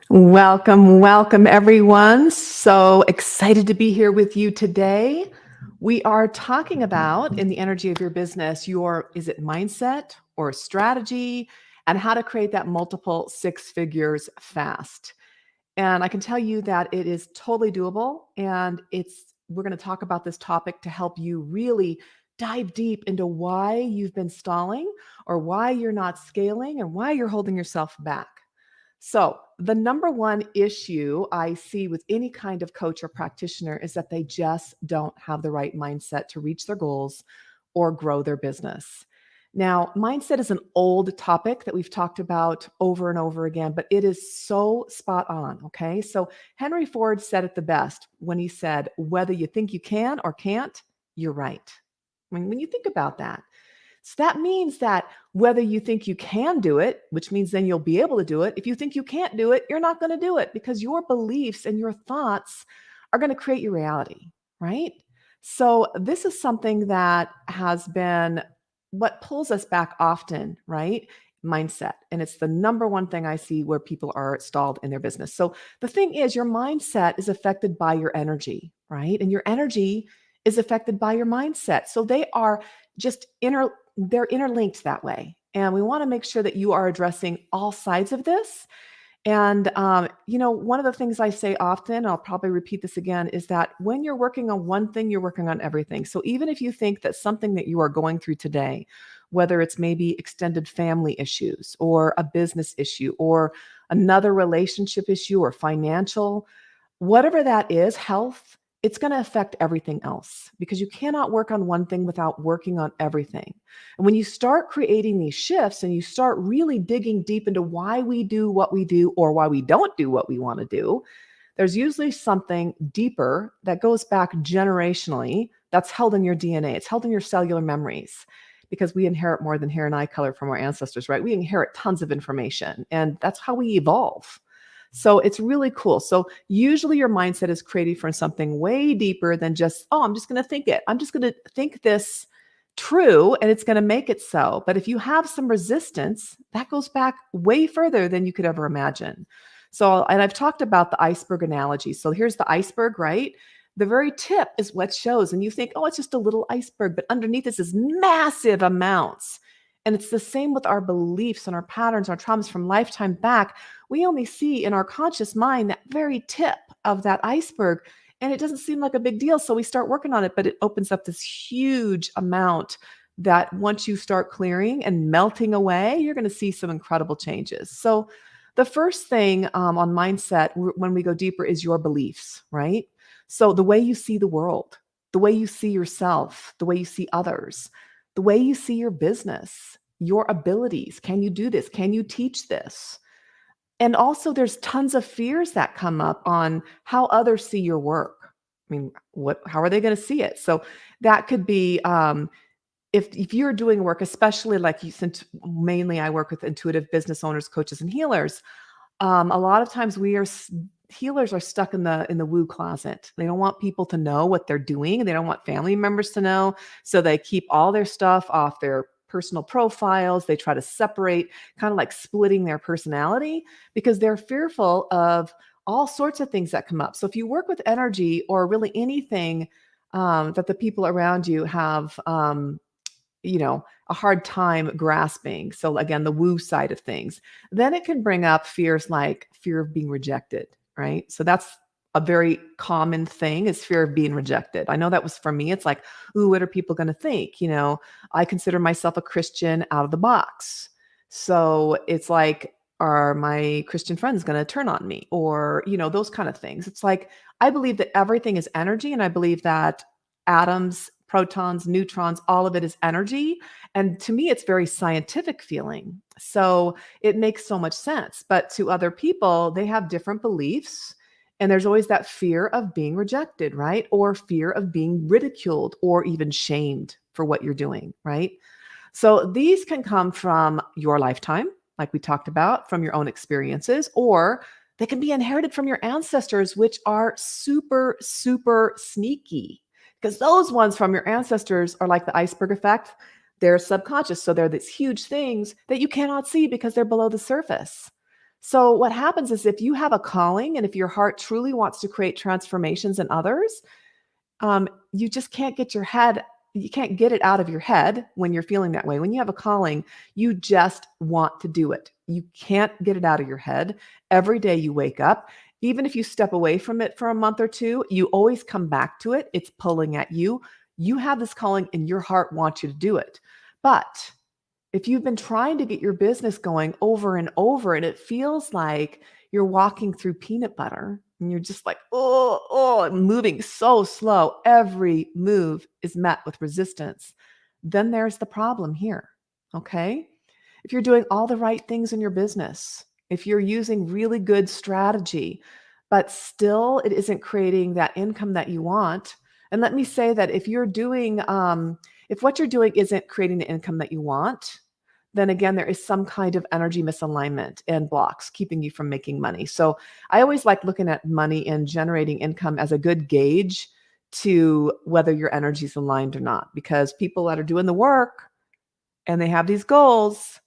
Welcome, welcome, everyone. So excited to be here with you today. We are talking about in the energy of your business, is it mindset or strategy, and how to create that multiple six figures fast. And I can tell you that it is totally doable. And we're going to talk about this topic to help you really dive deep into why you've been stalling or why you're not scaling and why you're holding yourself back. So, the number one issue I see with any kind of coach or practitioner is that they just don't have the right mindset to reach their goals or grow their business. Now, mindset is an old topic that we've talked about over and over again, but it is so spot on. Okay. So, Henry Ford said it the best when he said, whether you think you can or can't, you're right. I mean, when you think about that, so that means that whether you think you can do it, which means then you'll be able to do it, if you think you can't do it, you're not going to do it because your beliefs and your thoughts are going to create your reality, right? So this is something that has been what pulls us back often, right? Mindset. And it's the number one thing I see where people are stalled in their business. So the thing is, your mindset is affected by your energy, right? And your energy is affected by your mindset. So they are just they're interlinked that way. And we want to make sure that you are addressing all sides of this. And, one of the things I say often, I'll probably repeat this again, is that when you're working on one thing, you're working on everything. So even if you think that something that you are going through today, whether it's maybe extended family issues or a business issue or another relationship issue or financial, whatever that is, health, it's going to affect everything else because you cannot work on one thing without working on everything. And when you start creating these shifts and you start really digging deep into why we do what we do or why we don't do what we want to do, there's usually something deeper that goes back generationally that's held in your DNA. It's held in your cellular memories because we inherit more than hair and eye color from our ancestors, right? We inherit tons of information, and that's how we evolve. So it's really cool. So usually your mindset is created from something way deeper than just, oh, I'm just going to think it. I'm just going to think this true and it's going to make it so. But if you have some resistance, that goes back way further than you could ever imagine. So, and I've talked about the iceberg analogy. So here's the iceberg, right? The very tip is what shows. And you think, oh, it's just a little iceberg, but underneath this is massive amounts. And it's the same with our beliefs and our patterns, our traumas from lifetime back. We only see in our conscious mind that very tip of that iceberg, and it doesn't seem like a big deal. So we start working on it, but it opens up this huge amount that once you start clearing and melting away, you're going to see some incredible changes. So the first thing on mindset when we go deeper is your beliefs, right? So the way you see the world, the way you see yourself, the way you see others, the way you see your business, your abilities. Can you do this? Can you teach this? And also, there's tons of fears that come up on how others see your work. I mean, how are they going to see it? So that could be if you're doing work, especially like you, since mainly I work with intuitive business owners, coaches, and healers. A lot of times healers are stuck in the woo closet. They don't want people to know what they're doing. They don't want family members to know. So they keep all their stuff off their personal profiles. They try to separate, kind of like splitting their personality because they're fearful of all sorts of things that come up. So if you work with energy or really anything that the people around you have, a hard time grasping. So again, the woo side of things, then it can bring up fears like fear of being rejected, right? So that's a very common thing is fear of being rejected. I know that was for me. It's like, ooh, what are people going to think? I consider myself a Christian out of the box. So it's like, are my Christian friends going to turn on me? Or, those kind of things. It's like, I believe that everything is energy. And I believe that atoms, protons, neutrons, all of it is energy. And to me, it's very scientific feeling. So it makes so much sense. But to other people, they have different beliefs. And there's always that fear of being rejected, right? Or fear of being ridiculed or even shamed for what you're doing, right? So these can come from your lifetime, like we talked about, from your own experiences, or they can be inherited from your ancestors, which are super, super sneaky. Because those ones from your ancestors are like the iceberg effect. They're subconscious. So they're these huge things that you cannot see because they're below the surface. So what happens is if you have a calling and if your heart truly wants to create transformations in others, you just can't get you can't get it out of your head when you're feeling that way. When you have a calling, you just want to do it. You can't get it out of your head. Every day you wake up, even if you step away from it for a month or two, you always come back to it. It's pulling at you. You have this calling and your heart wants you to do it. But if you've been trying to get your business going over and over and it feels like you're walking through peanut butter and you're just like, oh, moving so slow, every move is met with resistance, then there's the problem here. Okay. If you're doing all the right things in your business, if you're using really good strategy, but still it isn't creating that income that you want. And let me say that if you're doing, if what you're doing isn't creating the income that you want, then again, there is some kind of energy misalignment and blocks keeping you from making money. So I always like looking at money and generating income as a good gauge to whether your energy is aligned or not, because people that are doing the work and they have these goals,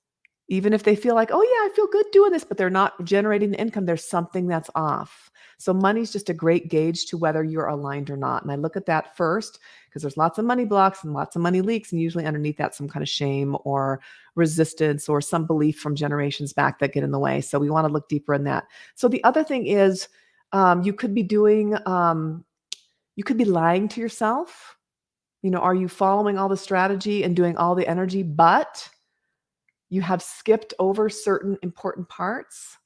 even if they feel like, oh yeah, I feel good doing this, but they're not generating the income, there's something that's off. So money's just a great gauge to whether you're aligned or not. And I look at that first because there's lots of money blocks and lots of money leaks. And usually underneath that, some kind of shame or resistance or some belief from generations back that get in the way. So we want to look deeper in that. So the other thing is you could be doing, you could be lying to yourself. Are you following all the strategy and doing all the energy, but you have skipped over certain important parts?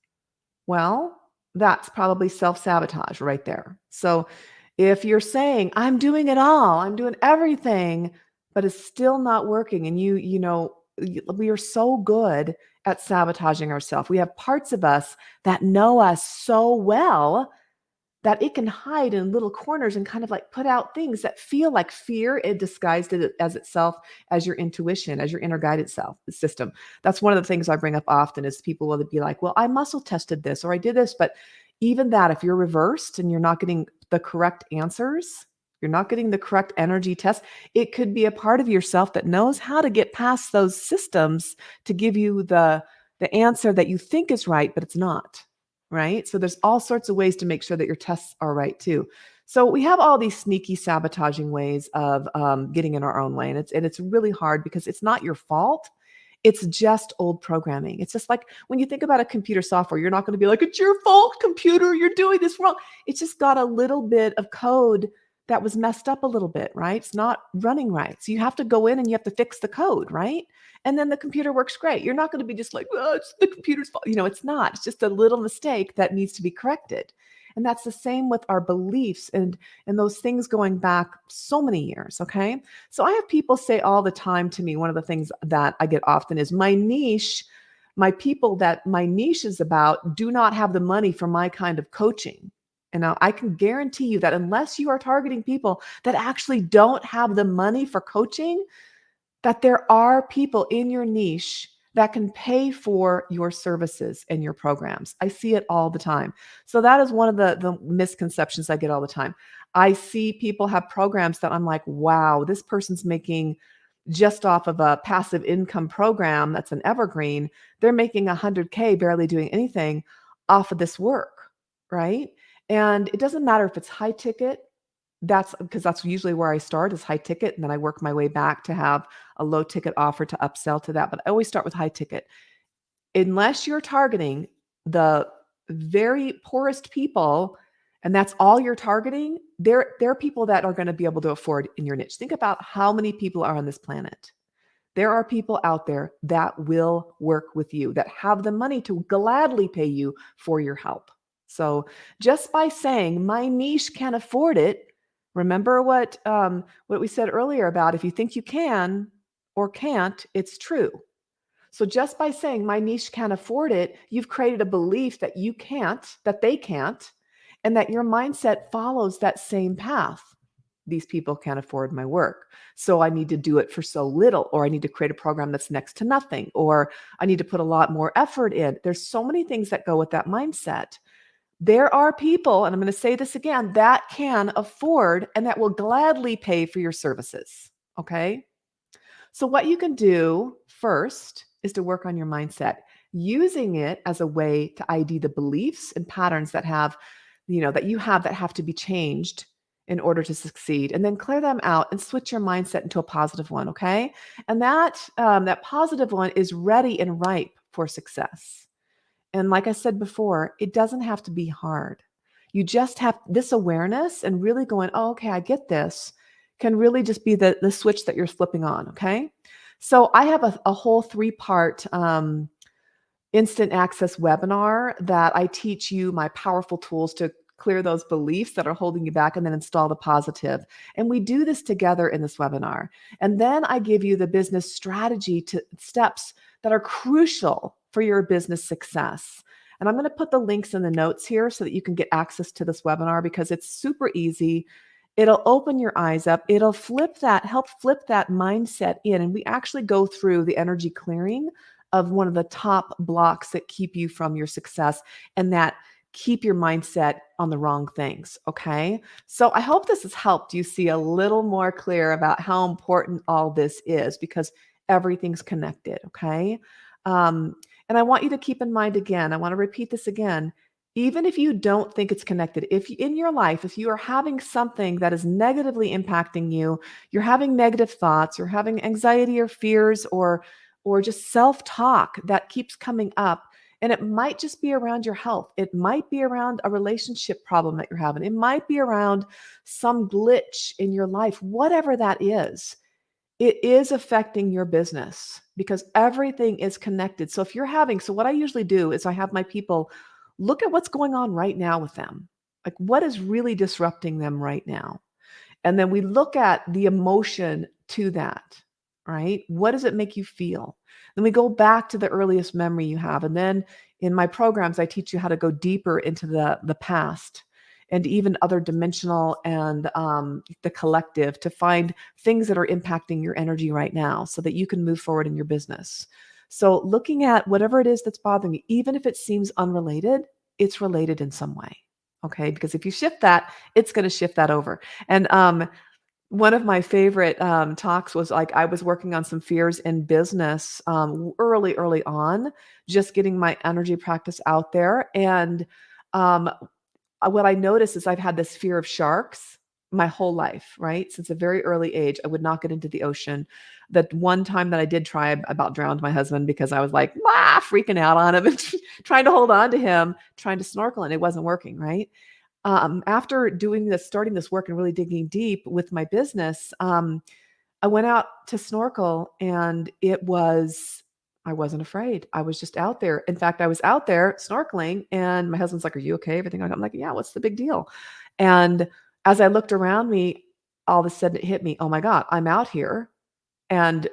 Well, that's probably self-sabotage right there. So if you're saying, I'm doing it all, I'm doing everything, but it's still not working, and we are so good at sabotaging ourselves. We have parts of us that know us so well that it can hide in little corners and kind of like put out things that feel like fear. It disguised it as itself, as your intuition, as your inner guided self system. That's one of the things I bring up often is people will be like, well, I muscle tested this or I did this. But even that, if you're reversed and you're not getting the correct answers, you're not getting the correct energy test, it could be a part of yourself that knows how to get past those systems to give you the answer that you think is right, but it's not. Right? So there's all sorts of ways to make sure that your tests are right too. So we have all these sneaky sabotaging ways of getting in our own way. And it's really hard because it's not your fault. It's just old programming. It's just like when you think about a computer software, you're not going to be like, it's your fault, computer, you're doing this wrong. It's just got a little bit of code that was messed up a little bit, right? It's not running right. So you have to go in and you have to fix the code, right? And then the computer works great. You're not going to be just like, oh, it's the computer's fault. It's not. It's just a little mistake that needs to be corrected. And that's the same with our beliefs and those things going back so many years, okay? So I have people say all the time to me, one of the things that I get often is my niche, my people that my niche is about do not have the money for my kind of coaching. And now I can guarantee you that unless you are targeting people that actually don't have the money for coaching, that there are people in your niche that can pay for your services and your programs. I see it all the time. So that is one of the misconceptions I get all the time. I see people have programs that I'm like, wow, this person's making just off of a passive income program that's an evergreen. They're making 100K barely doing anything off of this work, right? And it doesn't matter if it's high ticket. That's because that's usually where I start is high ticket. And then I work my way back to have a low ticket offer to upsell to that. But I always start with high ticket. Unless you're targeting the very poorest people, and that's all you're targeting, there are people that are going to be able to afford in your niche. Think about how many people are on this planet. There are people out there that will work with you, that have the money to gladly pay you for your help. So just by saying my niche can afford it, remember what we said earlier about if you think you can or can't, it's true. So just by saying my niche can't afford it, you've created a belief that you can't, that they can't, and that your mindset follows that same path. These people can't afford my work, so I need to do it for so little, or I need to create a program that's next to nothing, or I need to put a lot more effort in. There's so many things that go with that mindset. There are people, and I'm going to say this again, that can afford and that will gladly pay for your services. Okay. So what you can do first is to work on your mindset. using it as a way to ID the beliefs and patterns that have, that you have that have to be changed in order to succeed, and then clear them out and switch your mindset into a positive one. Okay. And that positive one is ready and ripe for success. And like I said before, it doesn't have to be hard. You just have this awareness and really going, oh, okay, I get this, can really just be the switch that you're flipping on. Okay. So I have a whole 3-part instant access webinar that I teach you my powerful tools to clear those beliefs that are holding you back and then install the positive. And we do this together in this webinar. And then I give you the business strategy to steps that are crucial for your business success. And I'm going to put the links in the notes here so that you can get access to this webinar because it's super easy. It'll open your eyes up. It'll help flip that mindset in. And we actually go through the energy clearing of one of the top blocks that keep you from your success and that keep your mindset on the wrong things. Okay. So I hope this has helped you see a little more clear about how important all this is because everything's connected. Okay. And I want you to keep in mind again, I want to repeat this again. Even if you don't think it's connected, if in your life, if you are having something that is negatively impacting you, you're having negative thoughts, you're having anxiety or fears or just self-talk that keeps coming up. And it might just be around your health. It might be around a relationship problem that you're having. It might be around some glitch in your life, whatever that is. It is affecting your business because everything is connected. So what I usually do is I have my people look at what's going on right now with them. Like what is really disrupting them right now? And then we look at the emotion to that, right? What does it make you feel? Then we go back to the earliest memory you have. And then in my programs, I teach you how to go deeper into the past and even other dimensional and the collective to find things that are impacting your energy right now so that you can move forward in your business. So looking at whatever it is that's bothering you, even if it seems unrelated, it's related in some way. Okay. Because if you shift that, it's going to shift that over. And one of my favorite talks was like I was working on some fears in business early on, just getting my energy practice out there. And what I noticed is I've had this fear of sharks my whole life, right? Since a very early age, I would not get into the ocean. That one time that I did try, I about drowned my husband because I was like, freaking out on him and trying to hold on to him, trying to snorkel, and it wasn't working, right? After starting this work and really digging deep with my business, I went out to snorkel and I wasn't afraid. I was just out there. In fact, I was out there snorkeling and my husband's like, "Are you okay? Everything?" I'm like, "Yeah, what's the big deal?" And as I looked around me, all of a sudden it hit me, "Oh my God, I'm out here and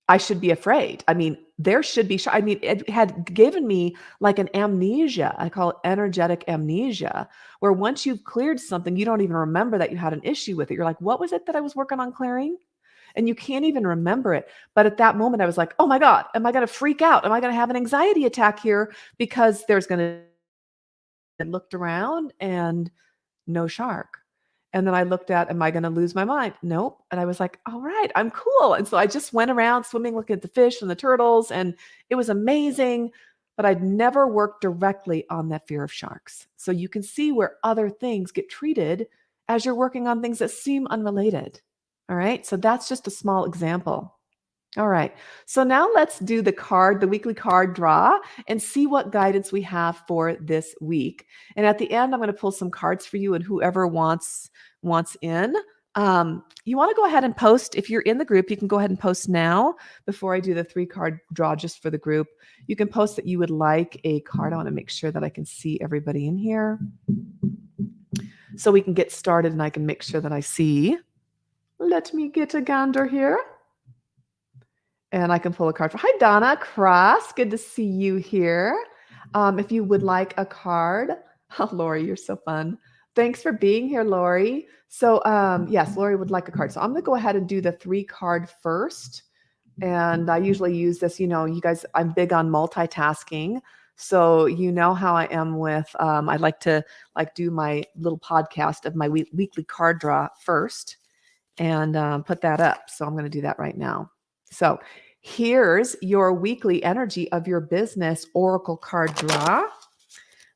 I should be afraid." I mean, there should be, it had given me like an amnesia. I call it energetic amnesia, where once you've cleared something, you don't even remember that you had an issue with it. You're like, what was it that I was working on clearing? And you can't even remember it. But at that moment, I was like, oh my God, am I going to freak out? Am I going to have an anxiety attack here? Because there's going to, I looked around and no shark. And then I looked at, am I going to lose my mind? Nope. And I was like, all right, I'm cool. And so I just went around swimming, looking at the fish and the turtles, and it was amazing. But I'd never worked directly on that fear of sharks. So you can see where other things get treated as you're working on things that seem unrelated. All right. So that's just a small example. All right. So now let's do the weekly card draw and see what guidance we have for this week. And at the end, I'm going to pull some cards for you and whoever wants in. You want to go ahead and post. If you're in the group, you can go ahead and post now before I do the 3-card draw just for the group. You can post that you would like a card. I want to make sure that I can see everybody in here so we can get started and I can make sure that I see. Let me get a gander here. And I can pull a card for, hi, Donna Cross. Good to see you here. If you would like a card, oh, Lori, you're so fun. Thanks for being here, Lori. So yes, Lori would like a card. So I'm going to go ahead and do the 3-card first. And I usually use this, you guys, I'm big on multitasking. So you know how I am with, I like to do my little podcast of my weekly card draw first and put that up. So I'm going to do that right now. So Here's your weekly energy of your business oracle card draw.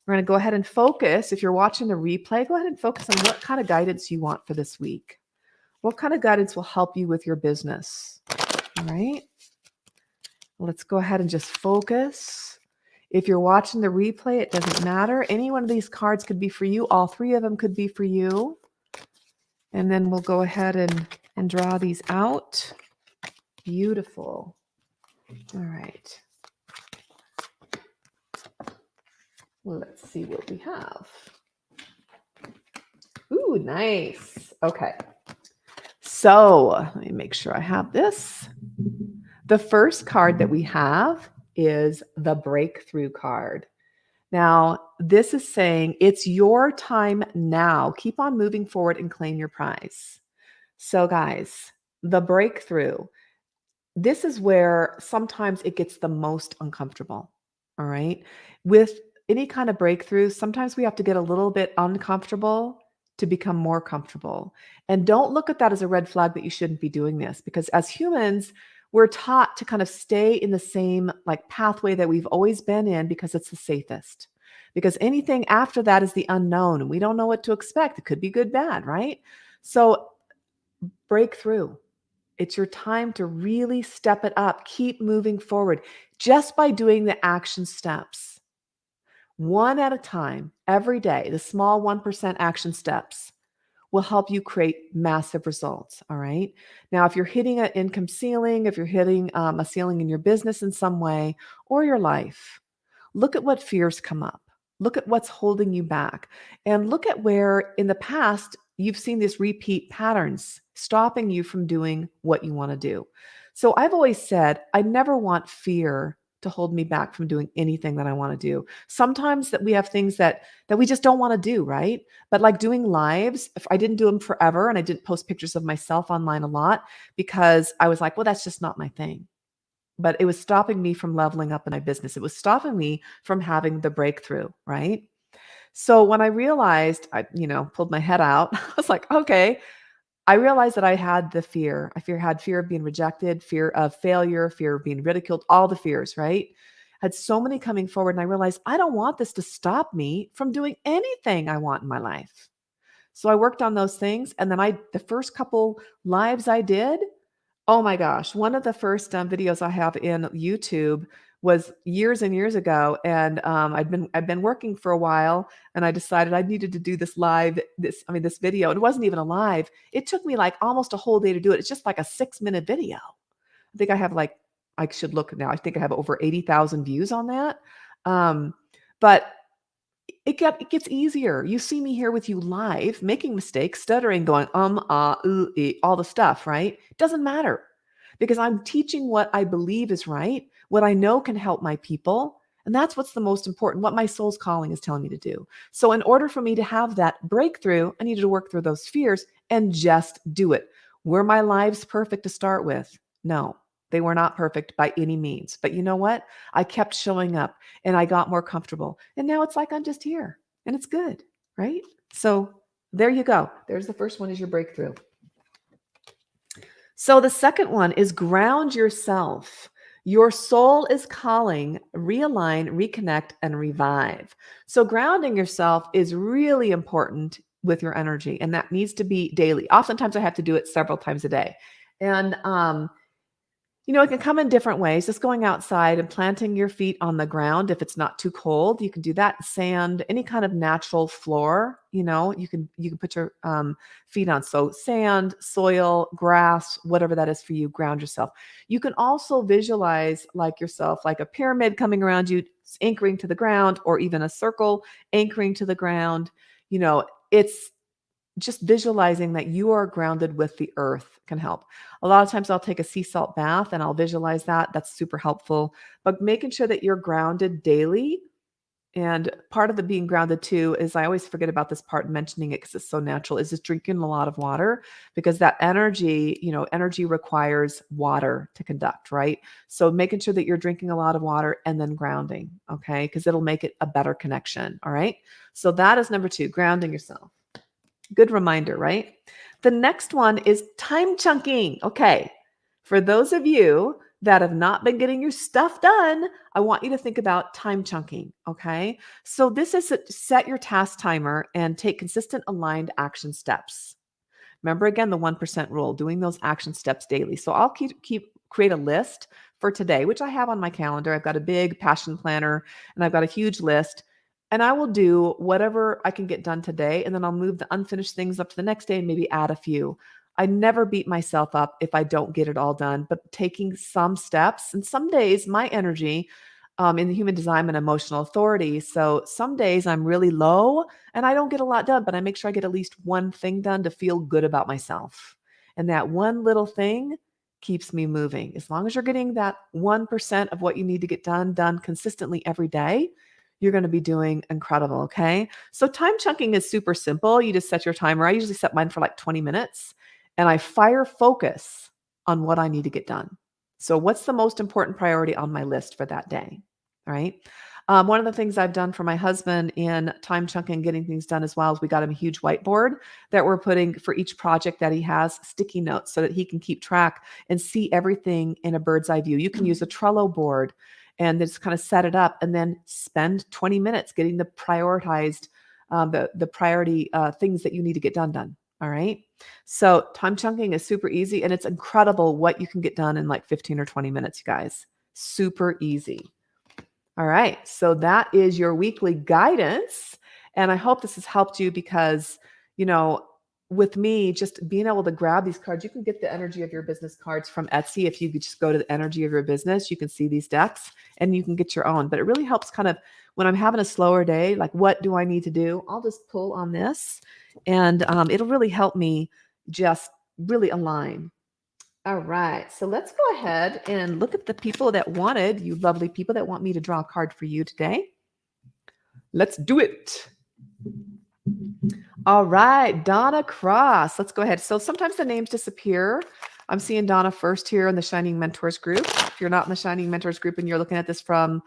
We're going to go ahead and focus. If you're watching the replay, go ahead and focus on what kind of guidance you want for this week. What kind of guidance will help you with your business? All right. Let's go ahead and just focus. If you're watching the replay, it doesn't matter. Any one of these cards could be for you. All three of them could be for you. And then we'll go ahead and draw these out. Beautiful. All right. Let's see what we have. Ooh, nice. Okay. So let me make sure I have this. The first card that we have is the breakthrough card. Now, this is saying it's your time now. Keep on moving forward and claim your prize. So guys, the breakthrough, this is where sometimes it gets the most uncomfortable. All right. With any kind of breakthrough, sometimes we have to get a little bit uncomfortable to become more comfortable. And don't look at that as a red flag that you shouldn't be doing this, because as humans, we're taught to kind of stay in the same like pathway that we've always been in because it's the safest. Because anything after that is the unknown and we don't know what to expect. It could be good, bad, right? So break through. It's your time to really step it up. Keep moving forward just by doing the action steps. One at a time, every day, the small 1% action steps will help you create massive results. All right. Now, if you're hitting an income ceiling, if you're hitting a ceiling in your business in some way or your life, look at what fears come up. Look at what's holding you back and look at where in the past you've seen these repeat patterns stopping you from doing what you want to do. So I've always said, I never want fear to hold me back from doing anything that I want to do. Sometimes that we have things that we just don't want to do, right? But like doing lives, if I didn't do them forever and I didn't post pictures of myself online a lot because I was like, well, that's just not my thing. But it was stopping me from leveling up in my business. It was stopping me from having the breakthrough, right? So when I realized, I, pulled my head out, I was like, okay, I realized that I had the fear. Had fear of being rejected, fear of failure, fear of being ridiculed, all the fears, right? Had so many coming forward. And I realized I don't want this to stop me from doing anything I want in my life. So I worked on those things. And then the first couple lives I did, oh my gosh, one of the first videos I have in YouTube was years and years ago, and I've been working for a while, and I decided I needed to do this this video. It wasn't even a live. It took me like almost a whole day to do it. It's just like a 6-minute video. I think I have I should look now. I think I have over 80,000 views on that. But it gets easier. You see me here with you live, making mistakes, stuttering, going, all the stuff, right? Doesn't matter because I'm teaching what I believe is right, what I know can help my people. And that's what's the most important, what my soul's calling is telling me to do. So in order for me to have that breakthrough, I needed to work through those fears and just do it. Were my lives perfect to start with? No, they were not perfect by any means. But you know what? I kept showing up and I got more comfortable. And now it's like I'm just here and it's good, right? So there you go. There's the first one is your breakthrough. So the second one is ground yourself. Your soul is calling, realign, reconnect, and revive. So grounding yourself is really important with your energy, and that needs to be daily. Oftentimes I have to do it several times a day. And it can come in different ways. Just going outside and planting your feet on the ground. If it's not too cold, you can do that. Sand, any kind of natural floor, you can put your feet on. So sand, soil, grass, whatever that is for you, ground yourself. You can also visualize yourself like a pyramid coming around you, anchoring to the ground, or even a circle anchoring to the ground. It's just visualizing that you are grounded with the earth can help. A lot of times I'll take a sea salt bath and I'll visualize that. That's super helpful. But making sure that you're grounded daily. And part of the being grounded too is I always forget about this part, mentioning it because it's so natural, is just drinking a lot of water, because that energy requires water to conduct, right? So making sure that you're drinking a lot of water and then grounding, okay? Because it'll make it a better connection, all right? So that is number 2, grounding yourself. Good reminder, right? The next one is time chunking. Okay. For those of you that have not been getting your stuff done, I want you to think about time chunking. Okay. So this is set your task timer and take consistent aligned action steps. Remember again the 1% rule, doing those action steps daily. So I'll create a list for today, which I have on my calendar. I've got a big passion planner and I've got a huge list. And I will do whatever I can get done today. And then I'll move the unfinished things up to the next day and maybe add a few. I never beat myself up if I don't get it all done, but taking some steps. And some days my energy in the human design and emotional authority. So some days I'm really low and I don't get a lot done, but I make sure I get at least one thing done to feel good about myself. And that one little thing keeps me moving. As long as you're getting that 1% of what you need to get done consistently every day, you're going to be doing incredible. Okay. So time chunking is super simple. You just set your timer. I usually set mine for like 20 minutes and I fire focus on what I need to get done. So what's the most important priority on my list for that day? All right. One of the things I've done for my husband in time chunking and getting things done as well is we got him a huge whiteboard that we're putting for each project that he has sticky notes so that he can keep track and see everything in a bird's eye view. You can use a Trello board and just kind of set it up and then spend 20 minutes getting the prioritized, the priority things that you need to get done. All right. So time chunking is super easy and it's incredible what you can get done in like 15 or 20 minutes, you guys. Super easy. All right. So that is your weekly guidance. And I hope this has helped you because, with me, just being able to grab these cards, you can get the energy of your business cards from Etsy. If you could just go to the energy of your business, you can see these decks and you can get your own. But it really helps kind of when I'm having a slower day, like what do I need to do? I'll just pull on this and it'll really help me just really align. All right, so let's go ahead and look at the people that wanted, you lovely people that want me to draw a card for you today. Let's do it. All right, Donna Cross. Let's go ahead. So sometimes the names disappear. I'm seeing Donna first here in the Shining Mentors group. If you're not in the Shining Mentors group and you're looking at this from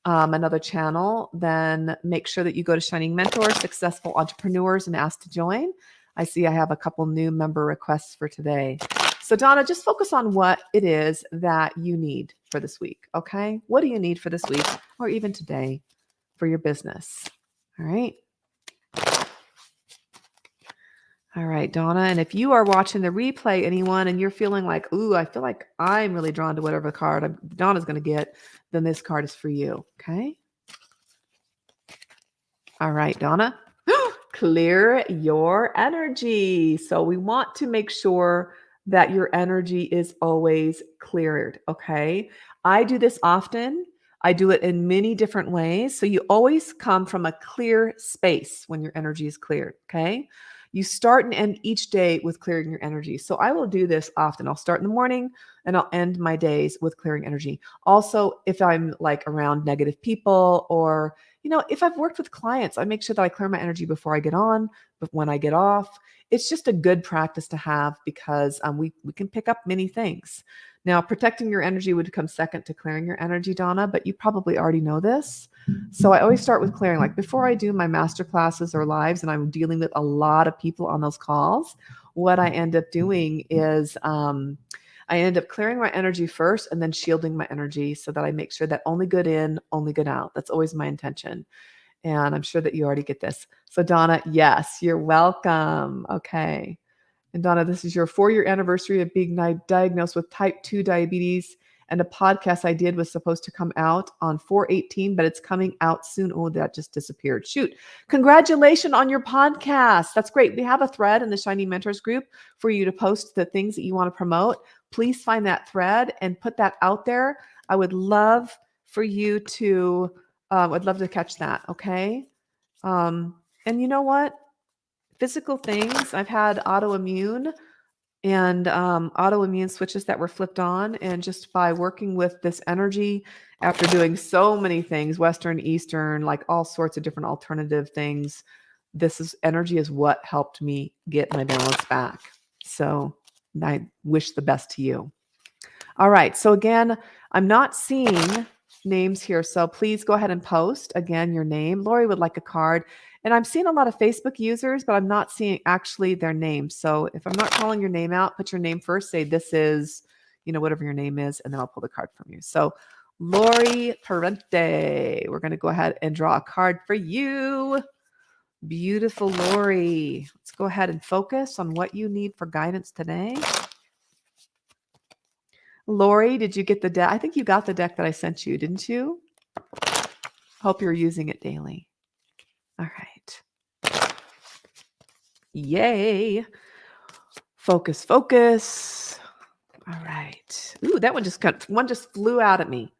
another channel, then make sure that you go to Shining Mentors, Successful Entrepreneurs, and ask to join. I see I have a couple new member requests for today. So Donna, just focus on what it is that you need for this week, okay? What do you need for this week or even today for your business? All right. All right, Donna. And if you are watching the replay, anyone, and you're feeling like, ooh, I feel like I'm really drawn to whatever card Donna's going to get, then this card is for you, okay? All right, Donna. Clear your energy. So we want to make sure that your energy is always cleared, okay? I do this often. I do it in many different ways. So you always come from a clear space when your energy is cleared, okay? You start and end each day with clearing your energy. So I will do this often. I'll start in the morning and I'll end my days with clearing energy. Also, if I'm like around negative people or, if I've worked with clients, I make sure that I clear my energy before I get on, but when I get off, it's just a good practice to have because we can pick up many things. Now, protecting your energy would come second to clearing your energy, Donna, but you probably already know this. So I always start with clearing. Like before I do my master classes or lives and I'm dealing with a lot of people on those calls, what I end up doing is I end up clearing my energy first and then shielding my energy so that I make sure that only good in, only good out. That's always my intention. And I'm sure that you already get this. So Donna, yes, you're welcome. Okay. And Donna, this is your 4-year anniversary of being diagnosed with type 2 diabetes. And a podcast I did was supposed to come out on 4/18, but it's coming out soon. Oh, that just disappeared. Shoot. Congratulations on your podcast. That's great. We have a thread in the Shining Mentors group for you to post the things that you want to promote. Please find that thread and put that out there. I would love for you to, I'd love to catch that. Okay. And you know what? Physical things. I've had autoimmune switches that were flipped on. And just by working with this energy after doing so many things, Western, Eastern, like all sorts of different alternative things, energy is what helped me get my balance back. So I wish the best to you. All right. So again, I'm not seeing names here. So please go ahead and post again your name. Lori would like a card. And I'm seeing a lot of Facebook users, but I'm not seeing actually their name. So if I'm not calling your name out, put your name first. Say this is, whatever your name is, and then I'll pull the card from you. So Lori Parente, we're going to go ahead and draw a card for you. Beautiful Lori. Let's go ahead and focus on what you need for guidance today. Lori, did you get the deck? I think you got the deck that I sent you, didn't you? Hope you're using it daily. All right. Yay. Focus, focus. All right. Ooh, that one just flew out at me.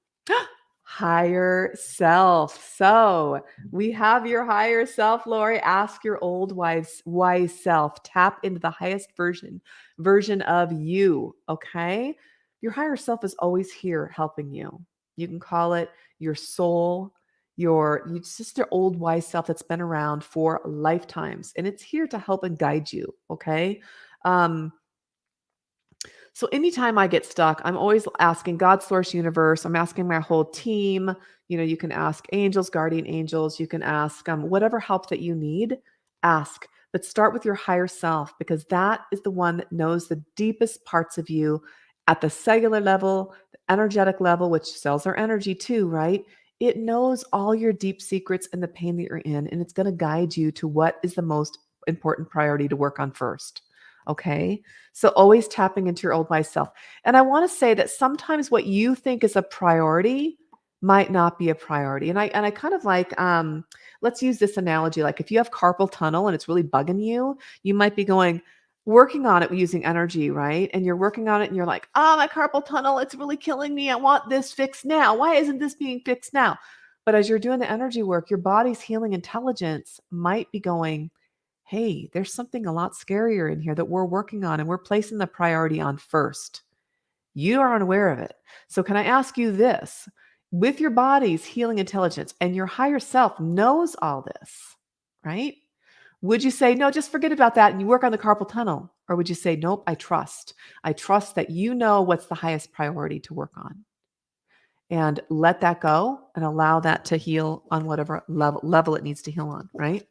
Higher self. So we have your higher self, Lori. Ask your old wise self. Tap into the highest version of you. Okay. Your higher self is always here helping you. You can call it your soul, it's just your old wise self that's been around for lifetimes, and it's here to help and guide you. Okay. So anytime I get stuck, I'm always asking God, source, universe. I'm asking my whole team. You can ask angels, guardian angels. You can ask whatever help that you need, ask. But start with your higher self, because that is the one that knows the deepest parts of you at the cellular level, the energetic level, which cells are energy too, right? It knows all your deep secrets and the pain that you're in, and it's going to guide you to what is the most important priority to work on first. Okay. So always tapping into your old wise self. And I want to say that sometimes what you think is a priority might not be a priority. And I kind of like, let's use this analogy. Like if you have carpal tunnel and it's really bugging you, you might be working on it using energy, right? And you're working on it and you're like, oh, my carpal tunnel, it's really killing me. I want this fixed now. Why isn't this being fixed now? But as you're doing the energy work, your body's healing intelligence might be going, hey, there's something a lot scarier in here that we're working on and we're placing the priority on first. You are unaware of it. So can I ask you this? With your body's healing intelligence and your higher self knows all this, right? Would you say, no, just forget about that and you work on the carpal tunnel? Or would you say, nope, I trust. I trust that you know what's the highest priority to work on. And let that go and allow that to heal on whatever level it needs to heal on, right?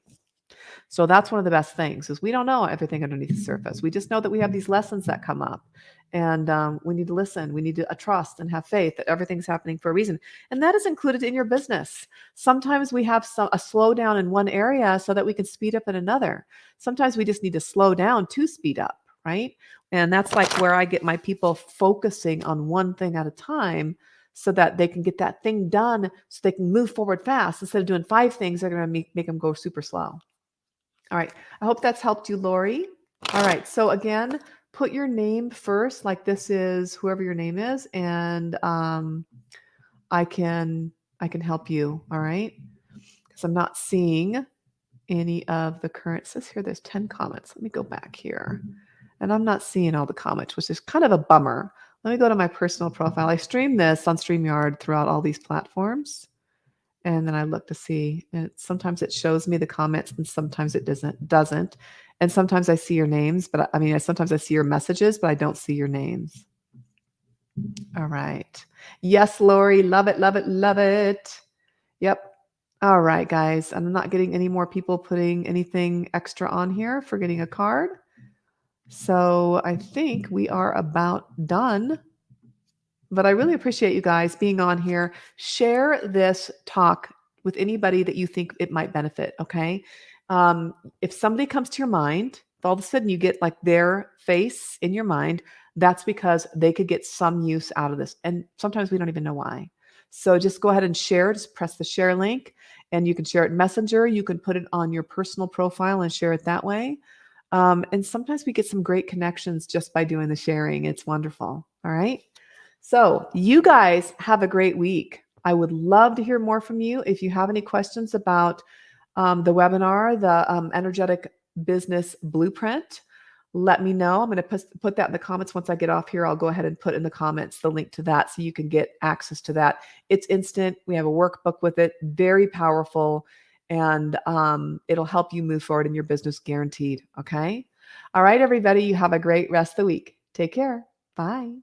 So that's one of the best things is we don't know everything underneath the surface. We just know that we have these lessons that come up, and we need to listen. We need to trust and have faith that everything's happening for a reason. And that is included in your business. Sometimes we have a slowdown in one area so that we can speed up in another. Sometimes we just need to slow down to speed up, right? And that's like where I get my people focusing on one thing at a time so that they can get that thing done so they can move forward fast. Instead of doing 5 things, they're going to make them go super slow. All right. I hope that's helped you, Lori. All right. So again, put your name first, like this is whoever your name is, and I can help you. All right. Because I'm not seeing any of the current. It says here there's 10 comments. Let me go back here. And I'm not seeing all the comments, which is kind of a bummer. Let me go to my personal profile. I stream this on StreamYard throughout all these platforms. And then I look to see, and sometimes it shows me the comments and sometimes it doesn't. And sometimes I see your names, but sometimes I see your messages, but I don't see your names. All right. Yes, Lori. Love it, love it, love it. Yep. All right, guys. I'm not getting any more people putting anything extra on here for getting a card. So I think we are about done. But I really appreciate you guys being on here. Share this talk with anybody that you think it might benefit, okay? If somebody comes to your mind, if all of a sudden you get like their face in your mind, that's because they could get some use out of this. And sometimes we don't even know why. So just go ahead and share. Just press the share link and you can share it in Messenger. You can put it on your personal profile and share it that way. And sometimes we get some great connections just by doing the sharing. It's wonderful. All right. So you guys have a great week. I would love to hear more from you. If you have any questions about the webinar, the Energetic Business Blueprint, let me know. I'm going to put that in the comments. Once I get off here, I'll go ahead and put in the comments the link to that so you can get access to that. It's instant. We have a workbook with it, very powerful, and it'll help you move forward in your business, guaranteed. Okay. All right, everybody, you have a great rest of the week. Take care. Bye.